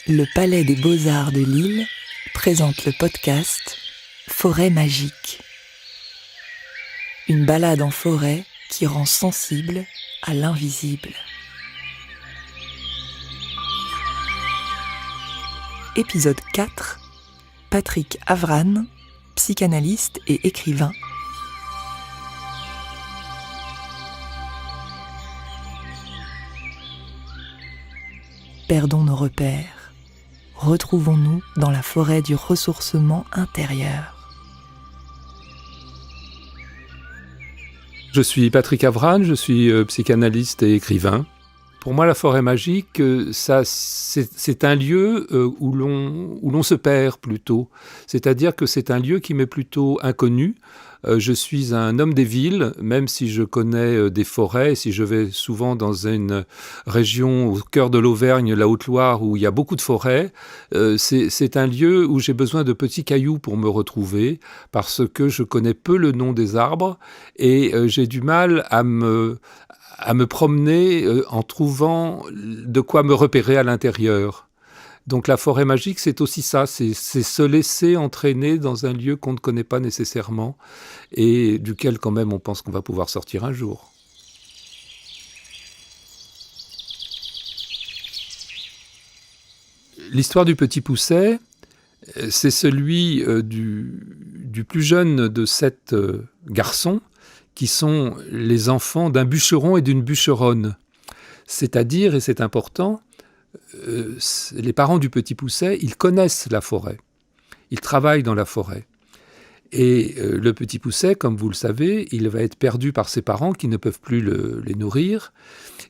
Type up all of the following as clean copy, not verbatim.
Le Palais des Beaux-Arts de Lille présente le podcast Forêt magique. Une balade en forêt qui rend sensible à l'invisible. Épisode 4. Patrick Avran, psychanalyste et écrivain. Perdons nos repères. Retrouvons-nous dans la forêt du ressourcement intérieur. Je suis Patrick Avran, je suis psychanalyste et écrivain. Pour moi, la forêt magique, c'est un lieu où l'on se perd plutôt. C'est-à-dire que c'est un lieu qui m'est plutôt inconnu. Je suis un homme des villes, même si je connais des forêts, si je vais souvent dans une région au cœur de l'Auvergne, la Haute-Loire, où il y a beaucoup de forêts. C'est un lieu où j'ai besoin de petits cailloux pour me retrouver, parce que je connais peu le nom des arbres et j'ai du mal à me promener en trouvant de quoi me repérer à l'intérieur. Donc la forêt magique, c'est aussi ça, c'est se laisser entraîner dans un lieu qu'on ne connaît pas nécessairement et duquel quand même on pense qu'on va pouvoir sortir un jour. L'histoire du Petit Pousset, c'est celui du plus jeune de 7 garçons qui sont les enfants d'un bûcheron et d'une bûcheronne. C'est-à-dire, et c'est important, les parents du Petit Pousset, ils connaissent la forêt. Ils travaillent dans la forêt. Et le Petit Pousset, comme vous le savez, il va être perdu par ses parents qui ne peuvent plus les nourrir,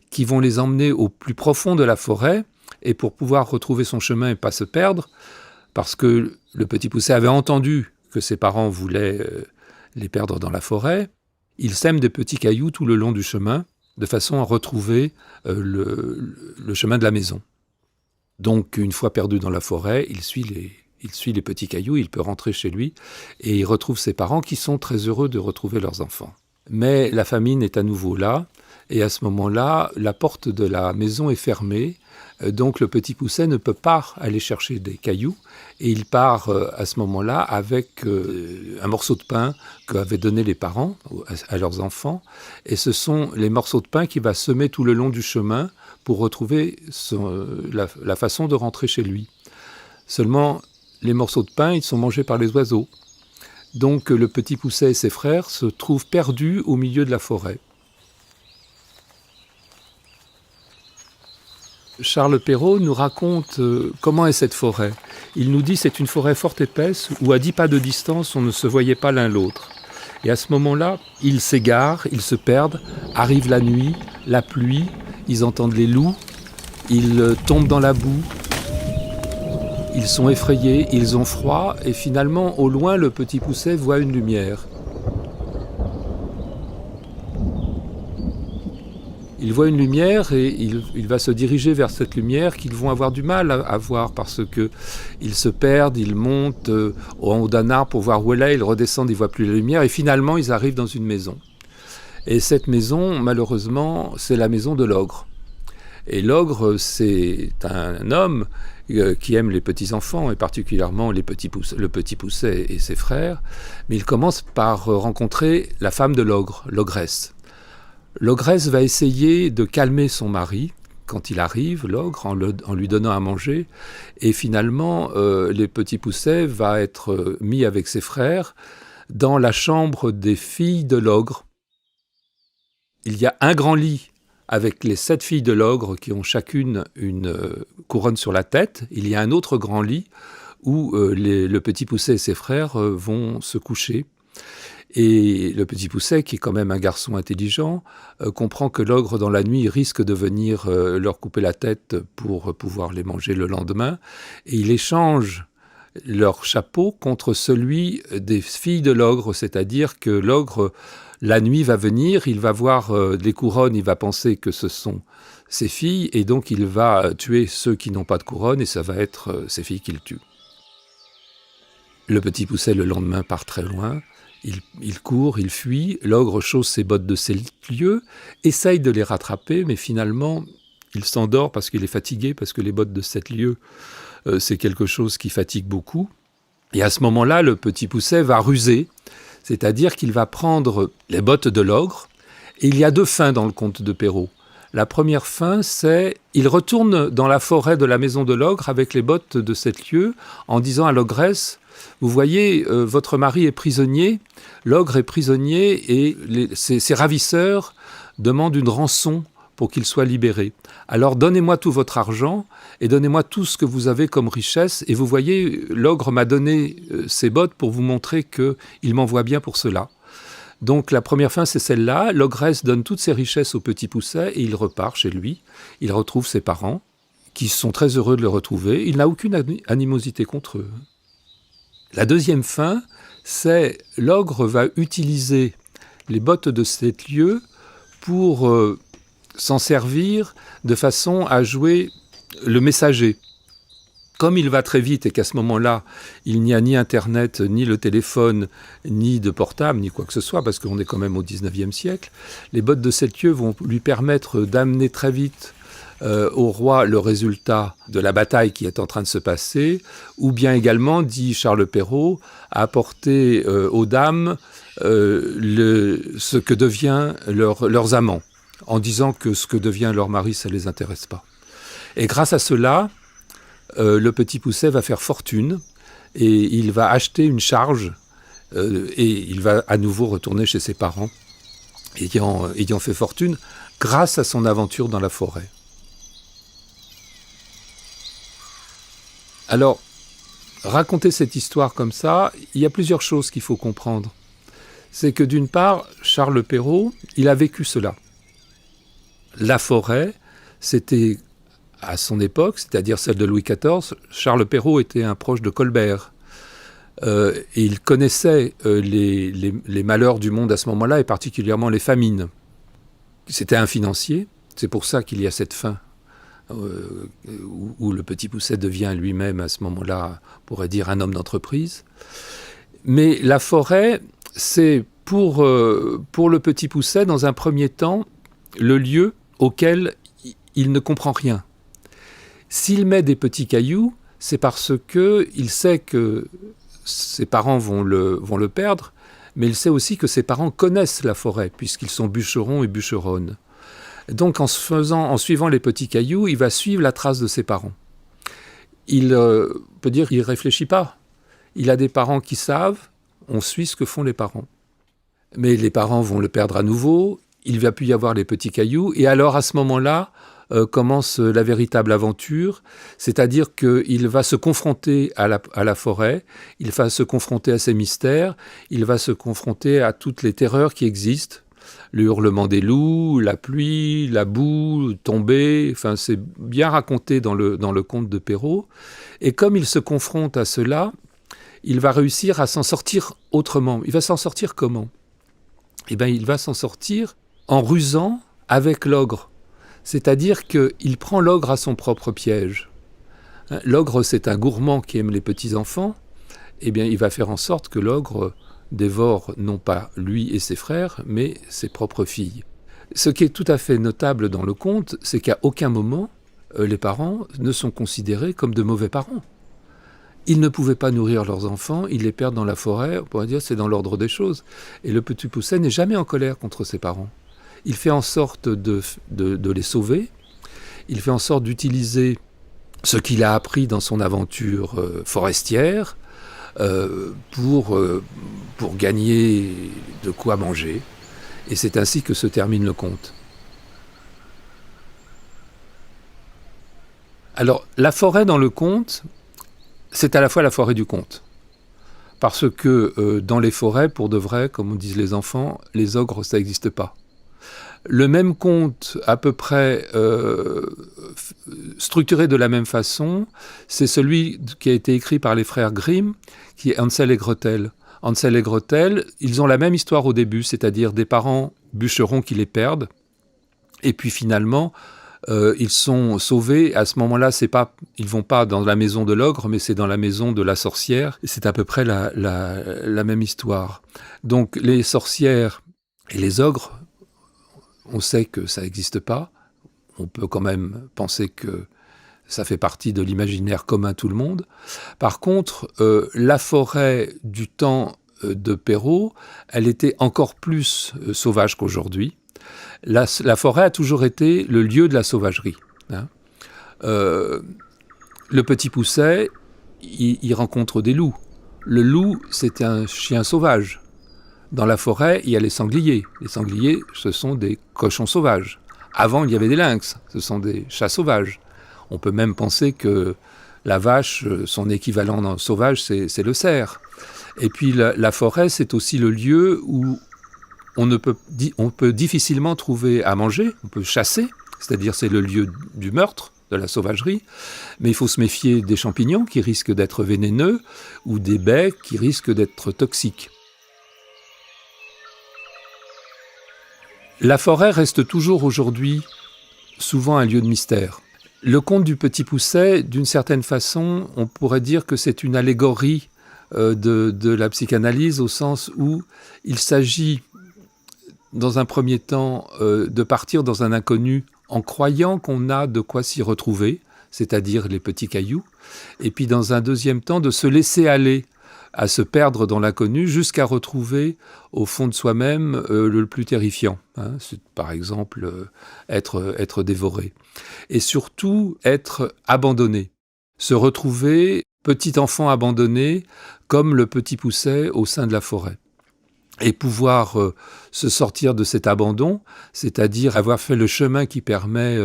qui vont les emmener au plus profond de la forêt, et pour pouvoir retrouver son chemin et pas se perdre, parce que le Petit Pousset avait entendu que ses parents voulaient les perdre dans la forêt, il sème des petits cailloux tout le long du chemin, de façon à retrouver le chemin de la maison. Donc, une fois perdu dans la forêt, il suit les petits cailloux, il peut rentrer chez lui, et il retrouve ses parents qui sont très heureux de retrouver leurs enfants. Mais la famine est à nouveau là, et à ce moment-là, la porte de la maison est fermée, donc le Petit Pousset ne peut pas aller chercher des cailloux, et il part à ce moment-là avec un morceau de pain qu'avaient donné les parents à leurs enfants, et ce sont les morceaux de pain qu'il va semer tout le long du chemin pour retrouver la façon de rentrer chez lui. Seulement, les morceaux de pain, ils sont mangés par les oiseaux. Donc le Petit Pousset et ses frères se trouvent perdus au milieu de la forêt. Charles Perrault nous raconte comment est cette forêt. Il nous dit que c'est une forêt fort épaisse où à 10 pas de distance on ne se voyait pas l'un l'autre. Et à ce moment-là, ils s'égarent, ils se perdent, arrive la nuit, la pluie, ils entendent les loups, ils tombent dans la boue, ils sont effrayés, ils ont froid et finalement au loin le Petit Pousset voit une lumière. Il voit une lumière et il va se diriger vers cette lumière qu'ils vont avoir du mal à voir parce qu'ils se perdent, ils montent en haut d'un arbre pour voir où elle est, ils redescendent, ils ne voient plus la lumière et finalement ils arrivent dans une maison. Et cette maison, malheureusement, c'est la maison de l'ogre. Et l'ogre, c'est un homme qui aime les petits-enfants et particulièrement le Petit Pousset et ses frères, mais il commence par rencontrer la femme de l'ogre, l'ogresse. L'ogresse va essayer de calmer son mari quand il arrive, l'ogre, en lui donnant à manger. Et finalement, le Petit Pousset va être mis avec ses frères dans la chambre des filles de l'ogre. Il y a un grand lit avec les 7 filles de l'ogre qui ont chacune une couronne sur la tête. Il y a un autre grand lit où le Petit Pousset et ses frères vont se coucher. Et le Petit Pousset, qui est quand même un garçon intelligent, comprend que l'ogre, dans la nuit, risque de venir leur couper la tête pour pouvoir les manger le lendemain. Et il échange leur chapeau contre celui des filles de l'ogre, c'est-à-dire que l'ogre, la nuit, va venir, il va voir des couronnes, il va penser que ce sont ses filles, et donc il va tuer ceux qui n'ont pas de couronne, et ça va être ses filles qu'il tue. Le Petit Pousset, le lendemain, part très loin. Il court, il fuit, l'ogre chausse ses bottes de 7 lieues, essaye de les rattraper, mais finalement, il s'endort parce qu'il est fatigué, parce que les bottes de 7 lieues c'est quelque chose qui fatigue beaucoup. Et à ce moment-là, le petit Pousset va ruser, c'est-à-dire qu'il va prendre les bottes de l'ogre. Et il y a 2 fins dans le conte de Perrault. La première fin, c'est il retourne dans la forêt de la maison de l'ogre avec les bottes de cette lieue en disant à l'ogresse: vous voyez, votre mari est prisonnier, l'ogre est prisonnier et ses ravisseurs demandent une rançon pour qu'il soit libéré. Alors donnez-moi tout votre argent et donnez-moi tout ce que vous avez comme richesse. Et vous voyez, l'ogre m'a donné ses bottes pour vous montrer qu'il m'envoie bien pour cela. Donc la première fin, c'est celle-là. L'ogresse donne toutes ses richesses au petit Pousset et il repart chez lui. Il retrouve ses parents, qui sont très heureux de le retrouver. Il n'a aucune animosité contre eux. La deuxième fin, c'est l'ogre va utiliser les bottes de cette lieue pour s'en servir de façon à jouer le messager. Comme il va très vite et qu'à ce moment-là, il n'y a ni Internet, ni le téléphone, ni de portable, ni quoi que ce soit, parce qu'on est quand même au 19e siècle, les bottes de cette lieue vont lui permettre d'amener très vite au roi le résultat de la bataille qui est en train de se passer, ou bien également, dit Charles Perrault, apporter aux dames ce que devient leurs amants, en disant que ce que devient leur mari, ça ne les intéresse pas. Et grâce à cela, le petit Pousset va faire fortune et il va acheter une charge et il va à nouveau retourner chez ses parents ayant fait fortune grâce à son aventure dans la forêt. Alors, raconter cette histoire comme ça, il y a plusieurs choses qu'il faut comprendre. C'est que d'une part, Charles Perrault, il a vécu cela. La forêt, c'était à son époque, c'est-à-dire celle de Louis XIV, Charles Perrault était un proche de Colbert. Et il connaissait les malheurs du monde à ce moment-là, et particulièrement les famines. C'était un financier, c'est pour ça qu'il y a cette fin, où le petit Pousset devient lui-même, à ce moment-là, on pourrait dire, un homme d'entreprise. Mais la forêt, c'est pour le petit Pousset, dans un premier temps, le lieu auquel il ne comprend rien. S'il met des petits cailloux, c'est parce qu'il sait que ses parents vont le perdre, mais il sait aussi que ses parents connaissent la forêt, puisqu'ils sont bûcherons et bûcheronnes. Donc en suivant les petits cailloux, il va suivre la trace de ses parents. Il peut dire qu'il ne réfléchit pas. Il a des parents qui savent, on suit ce que font les parents. Mais les parents vont le perdre à nouveau, il ne va plus y avoir les petits cailloux, et alors à ce moment-là, commence la véritable aventure, c'est-à-dire qu'il va se confronter à la forêt, il va se confronter à ses mystères, il va se confronter à toutes les terreurs qui existent, le hurlement des loups, la pluie, la boue, tomber, enfin c'est bien raconté dans le conte de Perrault, et comme il se confronte à cela, il va réussir à s'en sortir autrement. Il va s'en sortir comment ? Eh bien, il va s'en sortir en rusant avec l'ogre. C'est-à-dire qu'il prend l'ogre à son propre piège. L'ogre, c'est un gourmand qui aime les petits-enfants. Eh bien, il va faire en sorte que l'ogre dévore non pas lui et ses frères, mais ses propres filles. Ce qui est tout à fait notable dans le conte, c'est qu'à aucun moment, les parents ne sont considérés comme de mauvais parents. Ils ne pouvaient pas nourrir leurs enfants, ils les perdent dans la forêt, on pourrait dire c'est dans l'ordre des choses. Et le petit Pousset n'est jamais en colère contre ses parents. Il fait en sorte de les sauver, il fait en sorte d'utiliser ce qu'il a appris dans son aventure forestière pour gagner de quoi manger. Et c'est ainsi que se termine le conte. Alors, la forêt dans le conte, c'est à la fois la forêt du conte. Parce que dans les forêts, pour de vrai, comme disent les enfants, les ogres, ça n'existe pas. Le même conte, à peu près structuré de la même façon, c'est celui qui a été écrit par les frères Grimm, qui est Hansel et Gretel. Hansel et Gretel, ils ont la même histoire au début, c'est-à-dire des parents bûcherons qui les perdent, et puis finalement, ils sont sauvés. À ce moment-là, ils ne vont pas dans la maison de l'ogre, mais c'est dans la maison de la sorcière, et c'est à peu près la même histoire. Donc les sorcières et les ogres, on sait que ça n'existe pas. On peut quand même penser que ça fait partie de l'imaginaire commun tout le monde. Par contre, la forêt du temps de Perrault, elle était encore plus sauvage qu'aujourd'hui. La forêt a toujours été le lieu de la sauvagerie. Hein. Le Petit Poucet, il rencontre des loups. Le loup, c'est un chien sauvage. Dans la forêt, il y a les sangliers. Les sangliers, ce sont des cochons sauvages. Avant, il y avait des lynx. Ce sont des chats sauvages. On peut même penser que la vache, son équivalent sauvage, c'est le cerf. Et puis la forêt, c'est aussi le lieu où on peut difficilement trouver à manger, on peut chasser, c'est-à-dire c'est le lieu du meurtre, de la sauvagerie, mais il faut se méfier des champignons qui risquent d'être vénéneux ou des baies qui risquent d'être toxiques. La forêt reste toujours aujourd'hui souvent un lieu de mystère. Le conte du Petit Poucet, d'une certaine façon, on pourrait dire que c'est une allégorie de la psychanalyse, au sens où il s'agit, dans un premier temps, de partir dans un inconnu en croyant qu'on a de quoi s'y retrouver, c'est-à-dire les petits cailloux, et puis dans un deuxième temps, de se laisser aller à se perdre dans l'inconnu jusqu'à retrouver au fond de soi-même le plus terrifiant. Hein, c'est, par exemple, être dévoré. Et surtout, être abandonné. Se retrouver petit enfant abandonné comme le Petit Poucet au sein de la forêt. Et pouvoir se sortir de cet abandon, c'est-à-dire avoir fait le chemin qui permet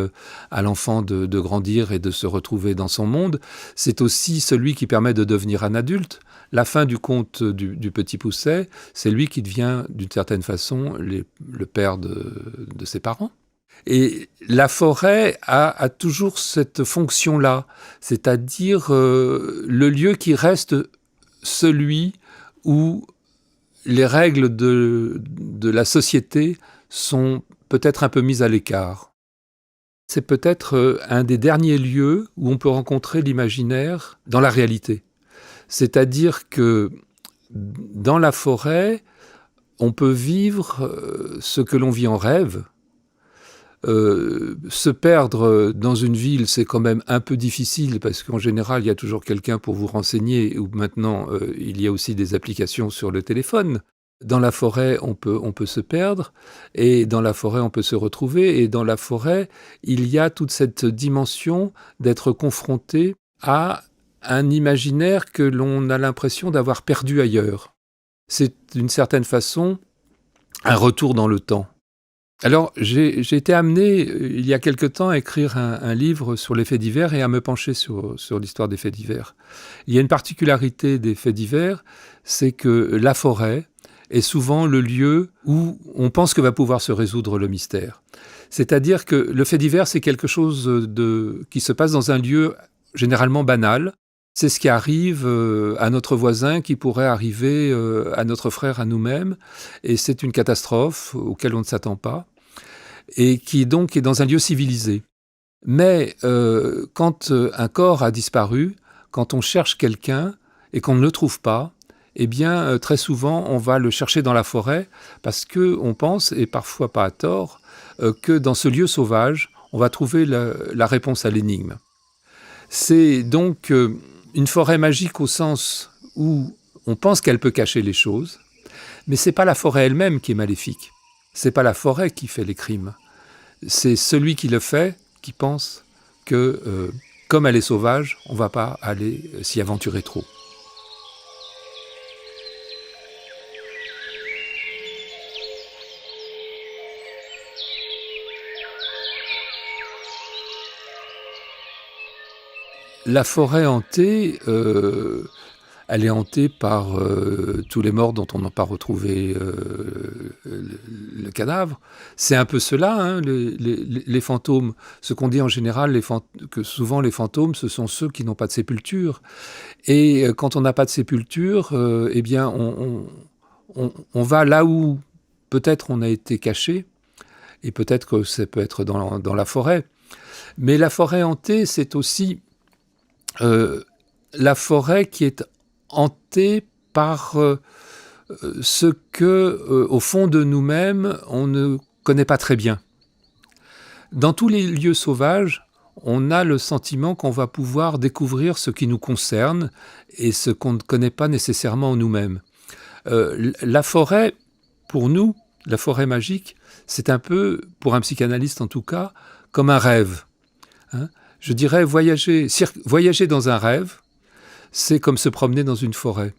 à l'enfant de grandir et de se retrouver dans son monde, c'est aussi celui qui permet de devenir un adulte. La fin du conte du Petit Poucet, c'est lui qui devient, d'une certaine façon, le père de ses parents. Et la forêt a toujours cette fonction-là, c'est-à-dire le lieu qui reste celui où les règles de la société sont peut-être un peu mises à l'écart. C'est peut-être un des derniers lieux où on peut rencontrer l'imaginaire dans la réalité. C'est-à-dire que dans la forêt, on peut vivre ce que l'on vit en rêve. Se perdre dans une ville, c'est quand même un peu difficile parce qu'en général, il y a toujours quelqu'un pour vous renseigner, ou maintenant, il y a aussi des applications sur le téléphone. Dans la forêt, on peut se perdre, et dans la forêt, on peut se retrouver, et dans la forêt, il y a toute cette dimension d'être confronté à un imaginaire que l'on a l'impression d'avoir perdu ailleurs. C'est d'une certaine façon un retour dans le temps. Alors, j'ai été amené, il y a quelque temps, à écrire un livre sur les faits divers et à me pencher sur l'histoire des faits divers. Il y a une particularité des faits divers, c'est que la forêt est souvent le lieu où on pense que va pouvoir se résoudre le mystère. C'est-à-dire que le fait divers, c'est quelque chose qui se passe dans un lieu généralement banal. C'est ce qui arrive à notre voisin, qui pourrait arriver à notre frère, à nous-mêmes. Et c'est une catastrophe auquel on ne s'attend pas. Et qui donc est dans un lieu civilisé. Mais quand un corps a disparu, quand on cherche quelqu'un et qu'on ne le trouve pas, eh bien, très souvent, on va le chercher dans la forêt parce qu'on pense, et parfois pas à tort, que dans ce lieu sauvage, on va trouver la réponse à l'énigme. C'est donc une forêt magique au sens où on pense qu'elle peut cacher les choses, mais c'est pas la forêt elle-même qui est maléfique. C'est pas la forêt qui fait les crimes. C'est celui qui le fait qui pense que, comme elle est sauvage, on ne va pas aller s'y aventurer trop. La forêt hantée, elle est hantée par tous les morts dont on n'a pas retrouvé le cadavre. C'est un peu cela, hein, les fantômes. Ce qu'on dit en général, que souvent les fantômes, ce sont ceux qui n'ont pas de sépulture. Et quand on n'a pas de sépulture, eh bien, on va là où peut-être on a été caché, et peut-être que ça peut être dans la forêt. Mais la forêt hantée, c'est aussi la forêt qui est hantée par ce que, au fond de nous-mêmes, on ne connaît pas très bien. Dans tous les lieux sauvages, on a le sentiment qu'on va pouvoir découvrir ce qui nous concerne et ce qu'on ne connaît pas nécessairement en nous-mêmes. La forêt, pour nous, la forêt magique, c'est un peu, pour un psychanalyste en tout cas, comme un rêve. Je dirais voyager dans un rêve, c'est comme se promener dans une forêt.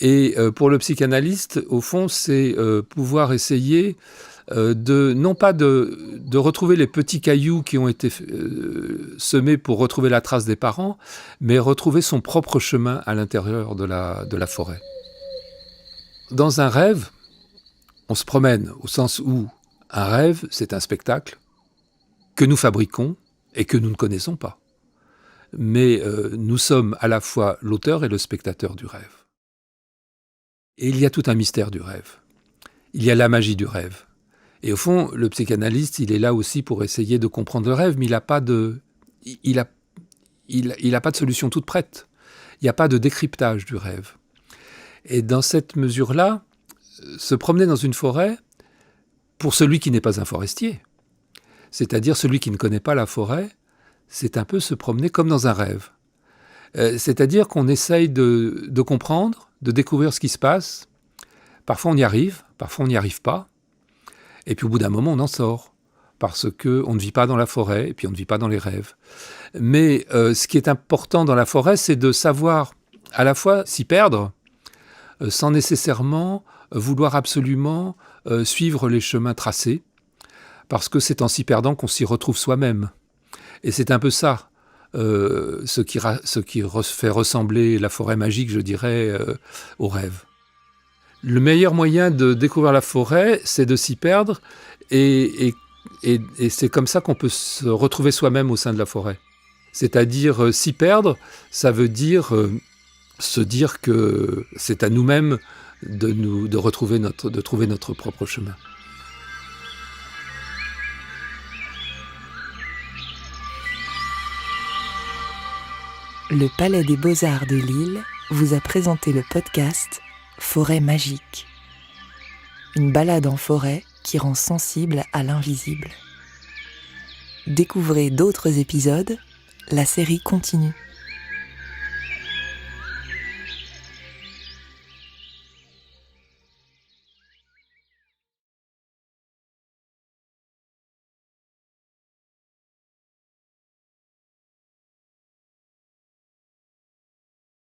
Et pour le psychanalyste, au fond, c'est pouvoir essayer non pas de retrouver les petits cailloux qui ont été semés pour retrouver la trace des parents, mais retrouver son propre chemin à l'intérieur de la forêt. Dans un rêve, on se promène, au sens où un rêve, c'est un spectacle que nous fabriquons et que nous ne connaissons pas. Mais nous sommes à la fois l'auteur et le spectateur du rêve. Et il y a tout un mystère du rêve. Il y a la magie du rêve. Et au fond, le psychanalyste, il est là aussi pour essayer de comprendre le rêve, mais il n'a pas de solution toute prête. Il n'y a pas de décryptage du rêve. Et dans cette mesure-là, se promener dans une forêt, pour celui qui n'est pas un forestier, c'est-à-dire celui qui ne connaît pas la forêt, c'est un peu se promener comme dans un rêve. C'est-à-dire qu'on essaye de comprendre, de découvrir ce qui se passe. Parfois on y arrive, parfois on n'y arrive pas. Et puis au bout d'un moment, on en sort. Parce qu'on ne vit pas dans la forêt, et puis on ne vit pas dans les rêves. Mais ce qui est important dans la forêt, c'est de savoir à la fois s'y perdre, sans nécessairement vouloir absolument suivre les chemins tracés, parce que c'est en s'y perdant qu'on s'y retrouve soi-même. Et c'est un peu ça, ce qui fait ressembler la forêt magique, je dirais, au rêve. Le meilleur moyen de découvrir la forêt, c'est de s'y perdre, et c'est comme ça qu'on peut se retrouver soi-même au sein de la forêt. C'est-à-dire, s'y perdre, ça veut dire se dire que c'est à nous-mêmes de trouver notre propre chemin. Le Palais des Beaux-Arts de Lille vous a présenté le podcast Forêt magique. Une balade en forêt qui rend sensible à l'invisible. Découvrez d'autres épisodes, la série continue.